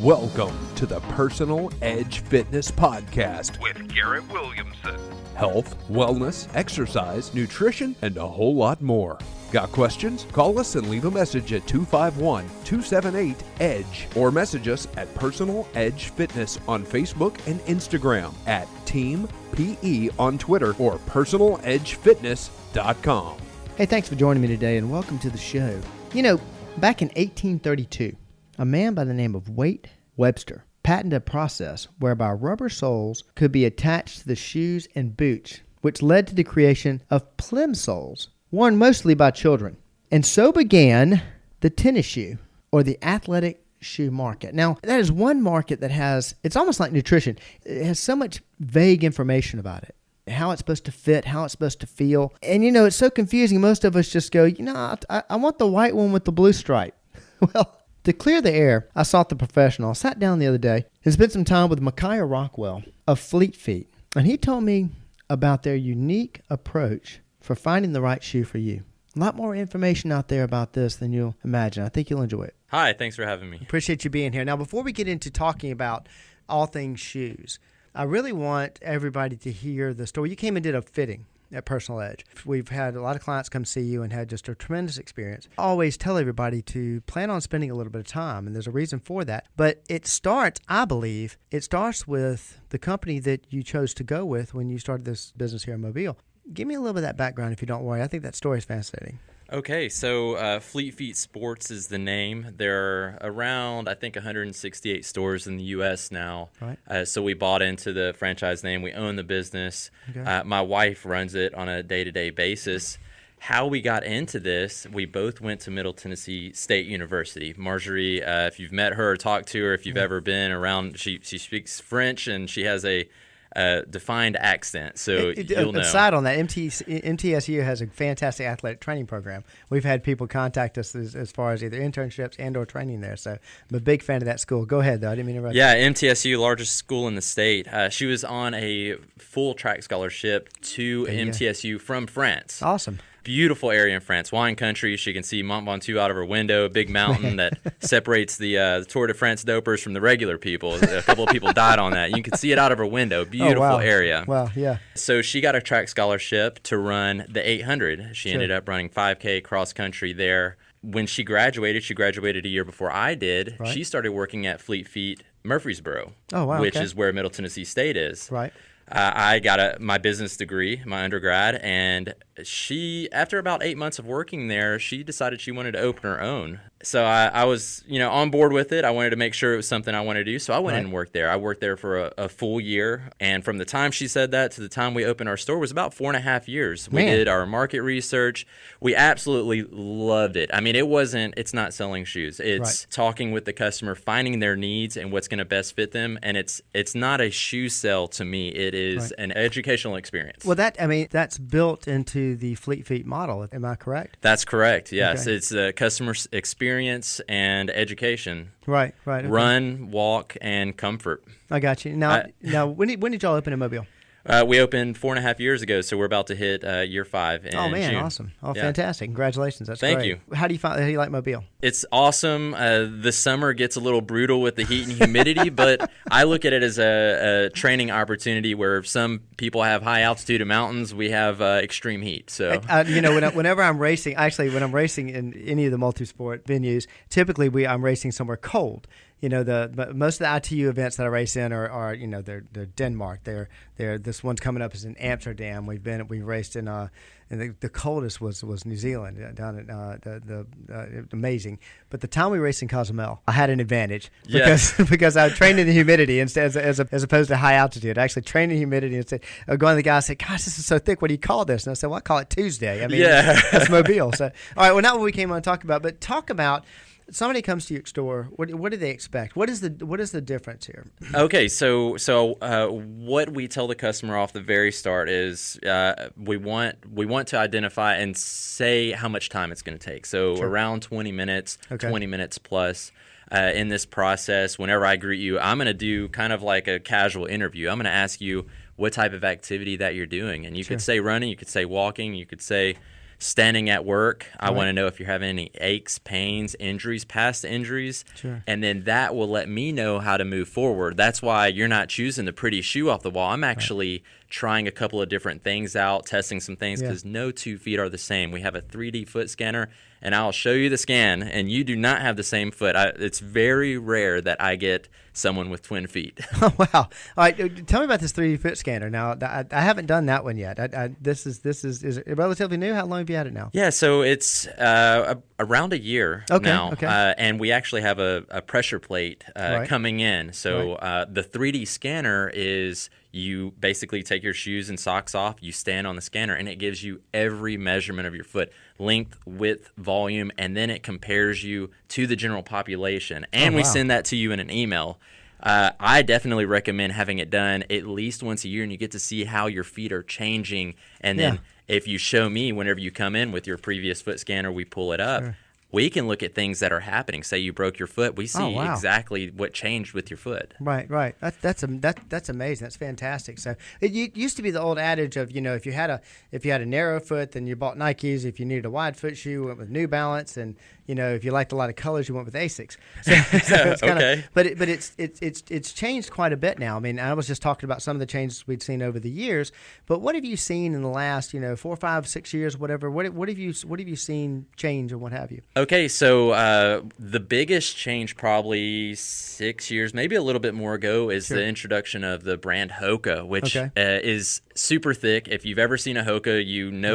Welcome to the Personal Edge Fitness Podcast with Garrett Williamson. Health, wellness, exercise, nutrition, and a whole lot more. Got questions? Call us and leave a message at 251-278-EDGE or message us at Personal Edge Fitness on Facebook and Instagram, at Team PE on Twitter, or personaledgefitness.com. Hey, thanks for joining me today and welcome to the show. You know, back in 1832, a man by the name of Waite Webster patented a process whereby rubber soles could be attached to the shoes and boots, which led to the creation of plimsolls, worn mostly by children. And so began the tennis shoe, or the athletic shoe market. Now, that is one market that it's almost like nutrition. It has so much vague information about it. How it's supposed to fit, how it's supposed to feel. And, you know, it's so confusing. Most of us just go, I want the white one with the blue stripe. Well, to clear the air, I sought the professional. I sat down the other day and spent some time with Maciah Rockwell of Fleet Feet. And he told me about their unique approach for finding the right shoe for you. A lot more information out there about this than you'll imagine. I think you'll enjoy it. Hi, thanks for having me. Appreciate you being here. Now, before we get into talking about all things shoes, I really want everybody to hear the story. You came and did a fitting at Personal Edge. We've had a lot of clients come see you and had just a tremendous experience. I always tell everybody to plan on spending a little bit of time, and there's a reason for that. But it starts with the company that you chose to go with when you started this business here in Mobile. Give me a little bit of that background if you don't worry. I think that story is fascinating. Okay, so Fleet Feet Sports is the name. There are around, I think, 168 stores in the U.S. now. Right. So we bought into the franchise name. We own the business. Okay. My wife runs it on a day-to-day basis. How we got into this, we both went to Middle Tennessee State University. Marjorie, if you've met her or talked to her, if you've ever been around, she speaks French, and she has a defined accent, so you'll know. Aside on that, MTSU has a fantastic athletic training program. We've had people contact us as far as either internships and or training there, so I'm a big fan of that school. Go ahead, though. I didn't mean to interrupt. Yeah, MTSU, largest school in the state. She was on a full track scholarship to MTSU from France. Awesome. Beautiful area in France, wine country. She can see Mont Ventoux out of her window, a big mountain that separates the Tour de France dopers from the regular people. A couple of people died on that. You can see it out of her window. Beautiful area. Wow, yeah. So she got a track scholarship to run the 800. She ended up running 5K cross country there. When she graduated a year before I did. Right. She started working at Fleet Feet Murfreesboro, which is where Middle Tennessee State is. Right. I got my business degree, my undergrad, and she, after about 8 months of working there, she decided she wanted to open her own. So I was, on board with it. I wanted to make sure it was something I wanted to do, so I went in and worked there. I worked there for a full year, and from the time she said that to the time we opened our store was about 4.5 years. We did our market research. We absolutely loved it. I mean, it's not selling shoes. It's talking with the customer, finding their needs and what's going to best fit them, and it's not a shoe sell to me. It is an educational experience. Well, that's built into the Fleet Feet model. Am I correct? That's correct. Yes, Okay. It's customer experience and education. Right. Okay. Run, walk, and comfort. I got you. Now, when did y'all open in Mobile? We opened 4.5 years ago, so we're about to hit year 5 in June. Awesome. Oh, yeah. Fantastic. Congratulations. That's Thank great. you. How do you like Mobile? It's awesome. The summer gets a little brutal with the heat and humidity, but I look at it as a training opportunity where some people have high altitude in mountains, we have extreme heat. So whenever I'm racing, when I'm racing in any of the multisport venues, typically I'm racing somewhere cold. Most of the ITU events that I race in are they're Denmark. They're this one's coming up is in Amsterdam. We raced in and the coldest was New Zealand down at amazing. But the time we raced in Cozumel, I had an advantage because I trained in the humidity instead as opposed to high altitude. I actually trained in humidity instead. Going to the guy, I said, "Gosh, this is so thick. What do you call this?" And I said, "Well, I call it Tuesday." I mean, that's Mobile. So, all right. Well, not what we came on to talk about, but talk about. Somebody comes to your store. What do they expect? What is the difference here? Okay, so what we tell the customer off the very start is we want to identify and say how much time it's going to take. So around 20 minutes, 20 minutes plus. In this process, whenever I greet you, I'm going to do kind of like a casual interview. I'm going to ask you what type of activity that you're doing, and you could say running, you could say walking, you could say standing at work. I Right. want to know if you're having any aches, pains, injuries, past injuries. Sure. And then that will let me know how to move forward. That's why you're not choosing the pretty shoe off the wall. I'm actually trying a couple of different things out, testing some things, Yeah. because no 2 feet are the same. We have a 3D foot scanner, and I'll show you the scan, and you do not have the same foot. It's very rare that I get someone with twin feet. Oh, wow. All right. Tell me about this 3D foot scanner. Now, I haven't done that one yet. This is it relatively new? How long have you had it now? Yeah, so it's around a year now, Okay. and we actually have a pressure plate Right. coming in. So the 3D scanner is, you basically take your shoes and socks off, you stand on the scanner, and it gives you every measurement of your foot, length, width, volume, and then it compares you to the general population. And we wow. send that to you in an email. I definitely recommend having it done at least once a year, and you get to see how your feet are changing. And then if you show me whenever you come in with your previous foot scanner, we pull it up. Sure. We can look at things that are happening. Say you broke your foot, we see wow. exactly what changed with your foot. Right. That's amazing. That's fantastic. So it used to be the old adage of, if you had a narrow foot, then you bought Nikes. If you needed a wide foot shoe, you went with New Balance, and if you liked a lot of colors, you went with Asics. So it's Okay. But it's changed quite a bit now. I mean, I was just talking about some of the changes we'd seen over the years. But what have you seen in the last 4, 5, 6 years, whatever? What have you seen change, and what have you? Okay, so the biggest change probably 6 years, maybe a little bit more ago, is the introduction of the brand Hoka, which is super thick. If you've ever seen a Hoka,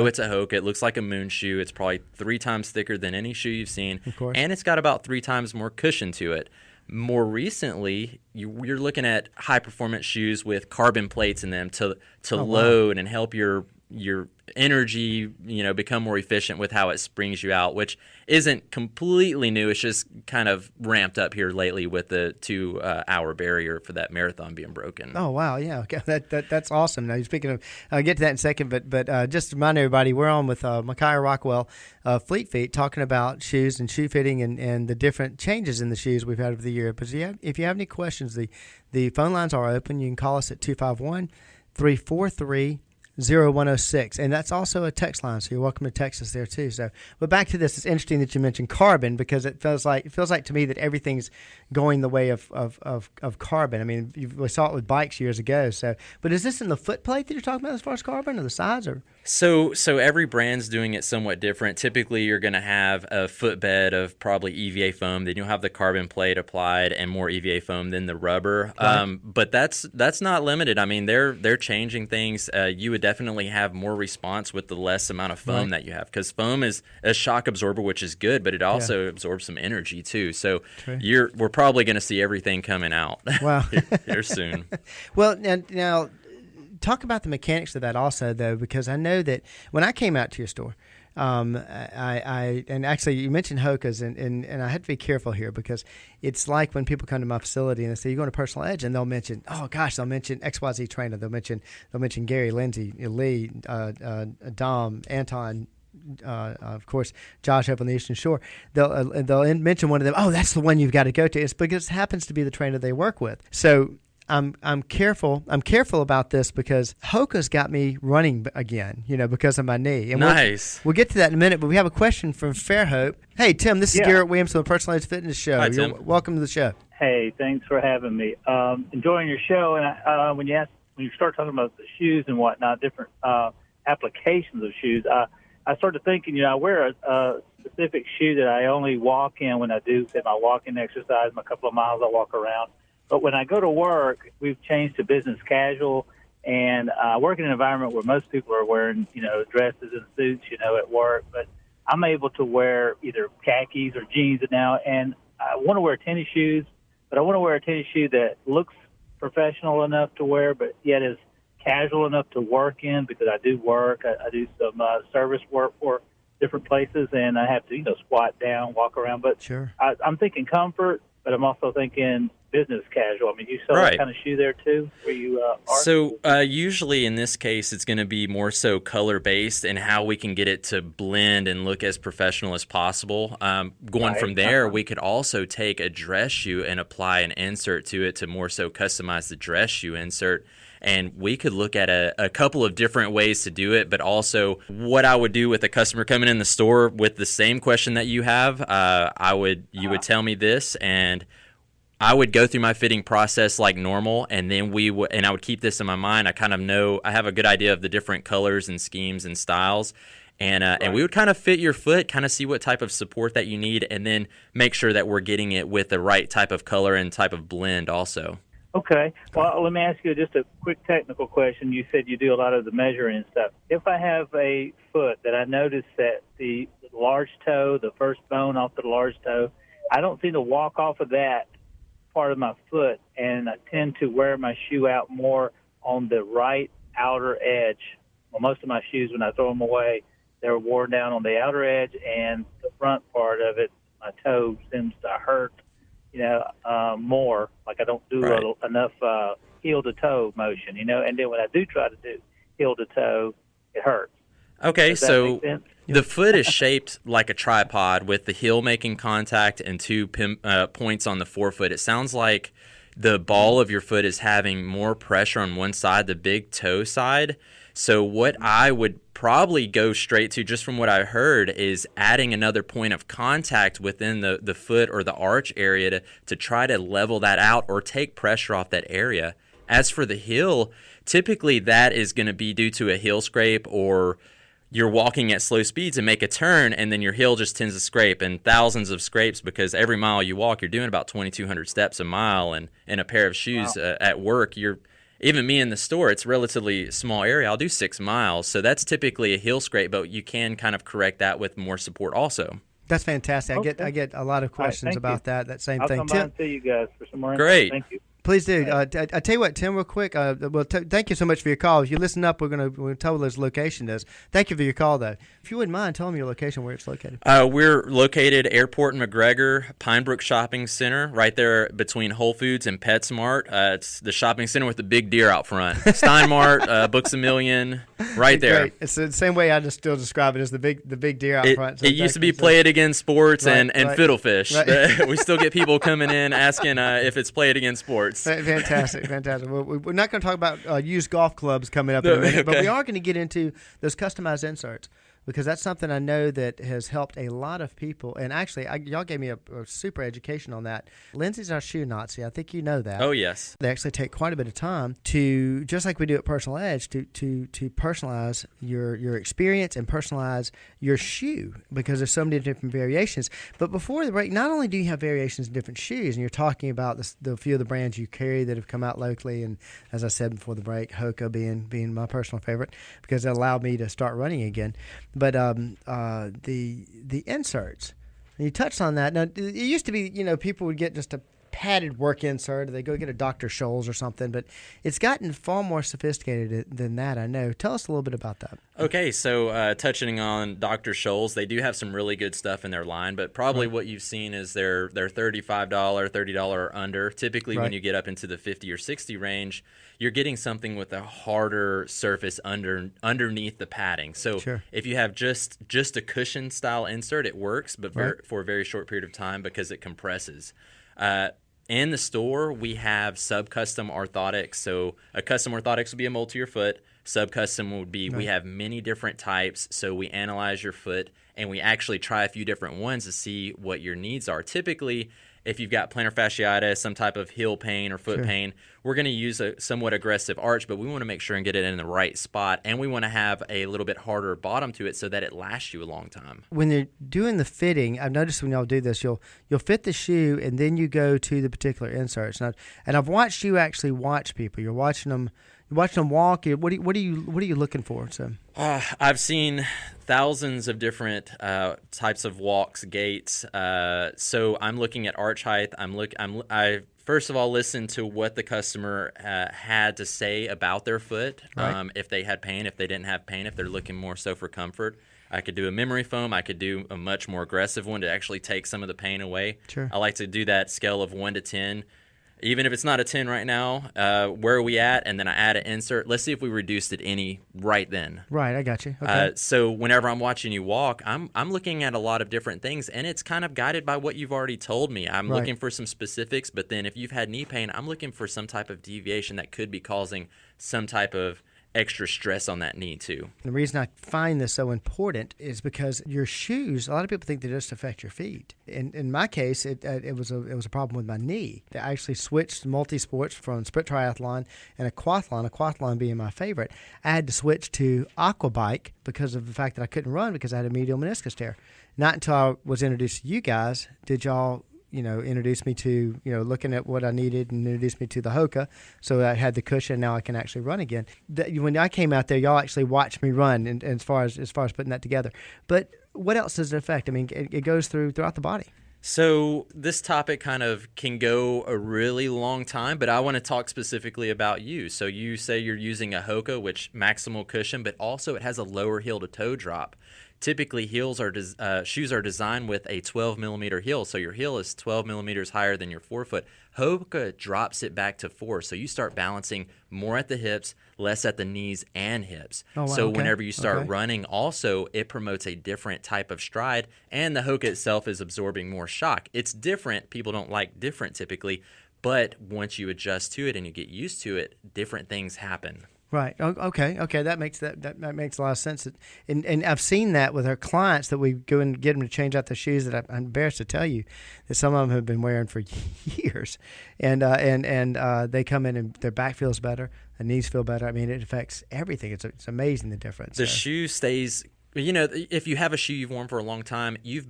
it's a Hoka. It looks like a moon shoe. It's probably 3 times thicker than any shoe you've seen, Of course. and it's got about 3 times more cushion to it. More recently, you're looking at high-performance shoes with carbon plates in them to load and help your energy, become more efficient with how it springs you out, which isn't completely new. It's just kind of ramped up here lately with the 2-hour barrier for that marathon being broken. Oh, wow. Yeah. Okay. That's awesome. Now, speaking of, I'll get to that in a second, but just to remind everybody, we're on with Maciah Rockwell, Fleet Feet, talking about shoes and shoe fitting and the different changes in the shoes we've had over the year. But if you have any questions, the phone lines are open. You can call us at 251-343-0106, and that's also a text line, so you're welcome to text us there too. So, but back to this, it's interesting that you mentioned carbon, because it feels like to me that everything's going the way of carbon. I mean, we saw it with bikes years ago. So, but is this in the foot plate that you're talking about as far as carbon, or the sides, or? So every brand's doing it somewhat different. Typically, you're going to have a footbed of probably EVA foam. Then you'll have the carbon plate applied and more EVA foam than the rubber. Right. But that's not limited. I mean, they're changing things. You would definitely have more response with the less amount of foam that you have, because foam is a shock absorber, which is good, but it also absorbs some energy too. So we're probably going to see everything coming out. Wow. here soon. Well, now talk about the mechanics of that also, though, because I know that when I came out to your store, I and actually you mentioned Hokas, and I had to be careful here, because it's like when people come to my facility and they say, you're going to Personal Edge, and they'll mention XYZ trainer, they'll mention Gary, Lindsay, Lee, Dom, Anton, of course, Josh up on the Eastern Shore. They'll mention one of them. Oh, that's the one you've got to go to. It's because it happens to be the trainer they work with. So I'm careful about this, because Hoka's got me running again, because of my knee. And Nice. We'll get to that in a minute, but we have a question from Fairhope. Hey, Tim, this is Garrett Williamson of the Personal Edge Fitness Show. Hi, Tim. Welcome to the show. Hey, thanks for having me. Enjoying your show, and when you start talking about the shoes and whatnot, different applications of shoes, I started thinking, I wear a specific shoe that I only walk in when I do my walking exercise, my couple of miles I walk around. But when I go to work, we've changed to business casual, and I work in an environment where most people are wearing, dresses and suits, at work. But I'm able to wear either khakis or jeans now, and I want to wear tennis shoes, but I want to wear a tennis shoe that looks professional enough to wear, but yet is casual enough to work in, because I do work. I do some service work for different places, and I have to, squat down, walk around. But Sure. I'm thinking comfort, but I'm also thinking business casual. I mean, you sell Right. that kind of shoe there too, where you are? So usually in this case, it's going to be more so color-based and how we can get it to blend and look as professional as possible. Going Right. from there, we could also take a dress shoe and apply an insert to it to more so customize the dress shoe insert. And we could look at a couple of different ways to do it, but also what I would do with a customer coming in the store with the same question that you have. You would tell me this, and I would go through my fitting process like normal, and then I would keep this in my mind. I kind of know I have a good idea of the different colors and schemes and styles, and we would kind of fit your foot, kind of see what type of support that you need, and then make sure that we're getting it with the right type of color and type of blend also. Okay. Well, let me ask you just a quick technical question. You said you do a lot of the measuring and stuff. If I have a foot that I notice that the large toe, the first bone off the large toe, I don't seem to walk off of that part of my foot, and I tend to wear my shoe out more on the right outer edge. Well, most of my shoes, when I throw them away, they're worn down on the outer edge, and the front part of it, my toe seems to hurt, more. Like I don't do enough heel to toe motion, and then when I do try to do heel to toe, it hurts. Okay, Does that so make sense? the foot is shaped like a tripod with the heel making contact and two points on the forefoot. It sounds like the ball of your foot is having more pressure on one side, the big toe side. So what I would probably go straight to, just from what I heard, is adding another point of contact within the foot or the arch area to try to level that out or take pressure off that area. As for the heel, typically that is going to be due to a heel scrape, or you're walking at slow speeds and make a turn, and then your heel just tends to scrape, and thousands of scrapes, because every mile you walk, you're doing about 2,200 steps a mile, and in a pair of shoes at work, even me in the store, it's a relatively small area. I'll do 6 miles, so that's typically a heel scrape, but you can kind of correct that with more support also. That's fantastic. Okay. I get a lot of questions about that same I'll thing. come by and see you guys for some more info. Great. Thank you. Please do. I tell you what, Tim, real quick. Thank you so much for your call. If you listen up, we're going to tell what his location is. Thank you for your call, though. If you wouldn't mind, tell them your location, where it's located. We're located Airport and McGregor, Pinebrook Shopping Center, right there between Whole Foods and PetSmart. It's the shopping center with the big deer out front. Steinmart, Books A Million, right there. Great. It's the same way I just still describe it as the big deer out front. So it used to be Play It Again Sports and right. Fiddlefish. Right. We still get people coming in asking if it's Play It Again Sports. Fantastic. Well, we're not going to talk about used golf clubs coming up in a minute, but we are going to get into those customized inserts, because that's something I know that has helped a lot of people. And actually, y'all gave me a super education on that. Lindsay's our shoe Nazi. I think you know that. Oh, yes. They actually take quite a bit of time to, just like we do at Personal Edge, to personalize your experience and personalize your shoe, because there's so many different variations. But before the break, not only do you have variations in different shoes, and you're talking about the few of the brands you carry that have come out locally, and as I said before the break, Hoka being my personal favorite, because it allowed me to start running again. But the inserts, and you touched on that. Now, it used to be, people would get just a padded work insert, or they go get a Dr. Scholl's or something, but it's gotten far more sophisticated than that, I know. Tell us a little bit about that. Okay, so touching on Dr. Scholl's, they do have some really good stuff in their line, but probably what you've seen is their $35, $30 or under. Typically, when you get up into the 50 or 60 range, you're getting something with a harder surface underneath the padding. So if you have just a cushion style insert, it works, but for a very short period of time, because it compresses. In the store, we have sub-custom orthotics. So a custom orthotics would be a mold to your foot. Sub-custom would be, we have many different types. So we analyze your foot, and we actually try a few different ones to see what your needs are. Typically, if you've got plantar fasciitis, some type of heel pain or foot pain, we're going to use a somewhat aggressive arch, but we want to make sure and get it in the right spot, and we want to have a little bit harder bottom to it so that it lasts you a long time. When you're doing the fitting, I've noticed when y'all do this, you'll fit the shoe, and then you go to the particular inserts. And I've watched you actually watch people. You're watching them walk. What are you looking for? So I've seen thousands of different types of walks, gaits. So I'm looking at arch height. I first of all listen to what the customer had to say about their foot. If they had pain, if they didn't have pain, if they're looking more so for comfort. I could do a memory foam. I could do a much more aggressive one to actually take some of the pain away. I like to do that scale of 1 to 10. Even if it's not a 10 right now, where are we at? And then I add an insert. Let's see if we reduced it any right then. Right, I got you. Okay. So whenever I'm watching you walk, I'm looking at a lot of different things, and it's kind of guided by what you've already told me. I'm looking for some specifics, but then if you've had knee pain, I'm looking for some type of deviation that could be causing some type of extra stress on that knee too. The reason I find this so important is because your shoes, a lot of people think they just affect your feet. In my case, it was a problem with my knee. I actually switched multisports from sprint triathlon and aquathlon being my favorite. I had to switch to aquabike because of the fact that I couldn't run because I had a medial meniscus tear. Not until I was introduced to you guys did y'all introduced me to, looking at what I needed and introduced me to the Hoka. So I had the cushion. Now I can actually run again. When I came out there, y'all actually watched me run and as far as putting that together. But what else does it affect? I mean, it goes throughout the body. So this topic kind of can go a really long time, but I want to talk specifically about you. So you say you're using a Hoka, which maximal cushion, but also it has a lower heel to toe drop. Typically, shoes are designed with a 12 millimeter heel, so your heel is 12 millimeters higher than your forefoot. Hoka drops it back to 4, so you start balancing more at the hips, less at the knees and hips. Oh, wow. So Okay. whenever you start Okay. running, also it promotes a different type of stride, and the Hoka itself is absorbing more shock. It's different. People don't like different typically, but once you adjust to it and you get used to it, different things happen. Right. Okay. That makes that makes a lot of sense. And I've seen that with our clients that we go and get them to change out their shoes. That I'm embarrassed to tell you that some of them have been wearing for years, and they come in and their back feels better, their knees feel better. I mean, it affects everything. It's amazing the difference. The shoe stays. If you have a shoe you've worn for a long time, your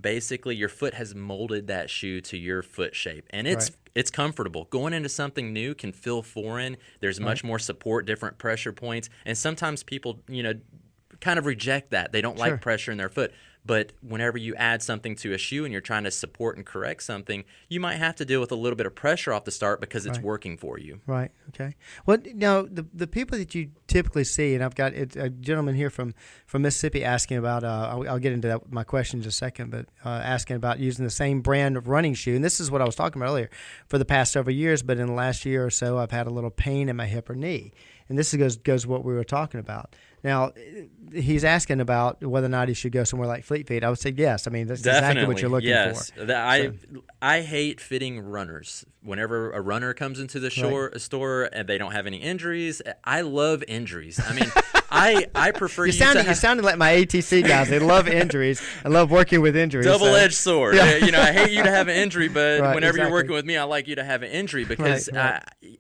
foot has molded that shoe to your foot shape, and it's comfortable. Going into something new can feel foreign. There's much more support, different pressure points, and sometimes people, kind of reject that. They don't like pressure in their foot. But whenever you add something to a shoe and you're trying to support and correct something, you might have to deal with a little bit of pressure off the start because it's working for you. Right. Okay. Well, now the people that you typically see, and I've got a gentleman here from Mississippi asking about. I'll get into that my question in just a second, but asking about using the same brand of running shoe, and this is what I was talking about earlier. For the past several years, but in the last year or so, I've had a little pain in my hip or knee, and this goes what we were talking about. Now, he's asking about whether or not he should go somewhere like Fleet Feet. I would say yes. I mean, that's exactly what you're looking for. I hate fitting runners. Whenever a runner comes into the store and they don't have any injuries, I love injuries. I mean, I prefer you sounded like my ATC guys. They love injuries. I love working with injuries. Double-edged sword. Yeah. I hate you to have an injury, but whenever you're working with me, I like you to have an injury because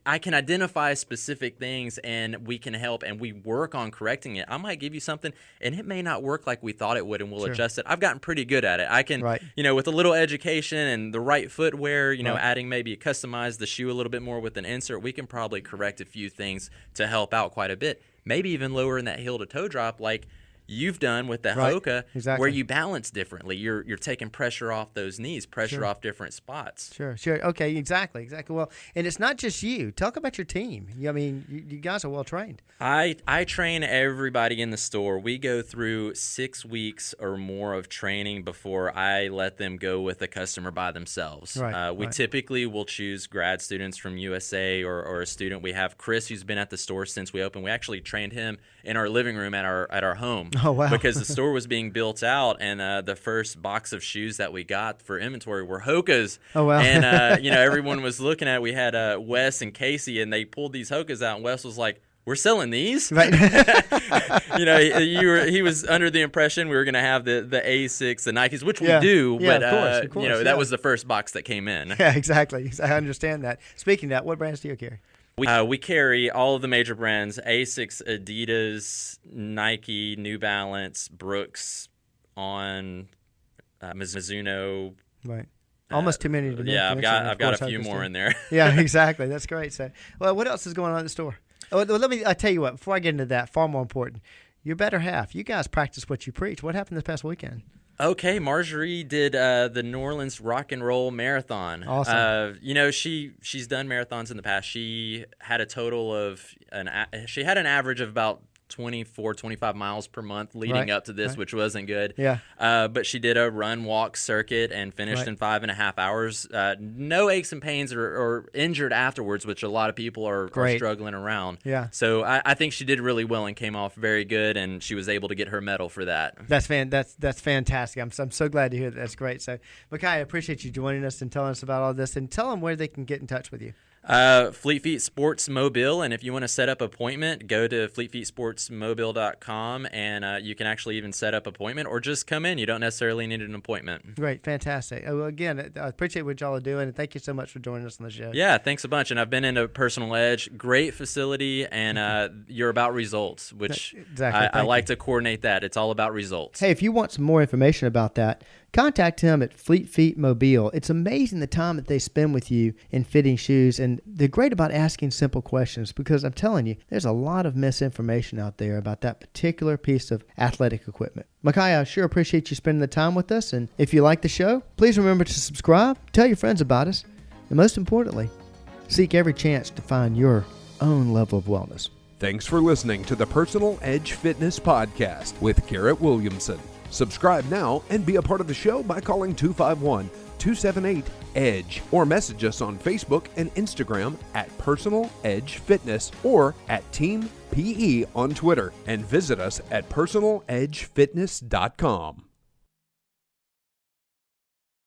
I can identify specific things and we can help and we work on correcting it. I might give you something and it may not work like we thought it would and we'll adjust it. I've gotten pretty good at it. I can, with a little education and the right footwear, adding maybe customize the shoe a little bit more with an insert, we can probably correct a few things to help out quite a bit. Maybe even lowering that heel to toe drop like you've done with the Hoka, where you balance differently. You're taking pressure off those knees, pressure off different spots. Sure. Okay, exactly. Well, and it's not just you. Talk about your team. I mean, you guys are well trained. I train everybody in the store. We go through 6 weeks or more of training before I let them go with a customer by themselves. We typically will choose grad students from USA or a student. We have Chris, who's been at the store since we opened. We actually trained him in our living room at our home. Oh, wow. Because the store was being built out, and the first box of shoes that we got for inventory were Hokas. Oh, wow. And, everyone was looking at it. We had Wes and Casey, and they pulled these Hokas out, and Wes was like, we're selling these? Right. He was under the impression we were going to have the A6, the Nikes, which we do, but of course, that was the first box that came in. Yeah, exactly. I understand that. Speaking of that, what brands do you carry? We carry all of the major brands: Asics, Adidas, Nike, New Balance, Brooks, On, Mizuno. Right. Almost too many to mention. I've got a few more in there. Yeah, exactly. That's great. So, well, what else is going on in the store? Oh, I tell you what. Before I get into that, far more important, your better half. You guys practice what you preach. What happened this past weekend? Okay, Marjorie did the New Orleans Rock and Roll Marathon. Awesome. She's done marathons in the past. She had a total of she had an average of about 24, 25 miles per month leading up to this, which wasn't good. Yeah. But she did a run-walk circuit and finished in 5.5 hours. No aches and pains or injured afterwards, which a lot of people are struggling around. Yeah. So I think she did really well and came off very good, and she was able to get her medal for that. That's fantastic. I'm so glad to hear that. That's great. So, Maciah, I appreciate you joining us and telling us about all this, and tell them where they can get in touch with you. Fleet Feet Sports Mobile, and if you want to set up an appointment, go to fleetfeetsportsmobile.com, and you can actually even set up an appointment or just come in. You don't necessarily need an appointment. Great, fantastic. Well, again, I appreciate what y'all are doing, and thank you so much for joining us on the show. Yeah, thanks a bunch. And I've been into Personal Edge, great facility, and you're about results, which I like to coordinate that. It's all about results. Hey, if you want some more information about that, contact him at Fleet Feet Mobile. It's amazing the time that they spend with you in fitting shoes, and they're great about asking simple questions, because I'm telling you, there's a lot of misinformation out there about that particular piece of athletic equipment. Maciah, I sure appreciate you spending the time with us, and if you like the show, please remember to subscribe, tell your friends about us, and most importantly, seek every chance to find your own level of wellness. Thanks for listening to the Personal Edge Fitness Podcast with Garrett Williamson. Subscribe now and be a part of the show by calling 251-278-EDGE or message us on Facebook and Instagram at Personal Edge Fitness or at Team PE on Twitter, and visit us at personaledgefitness.com.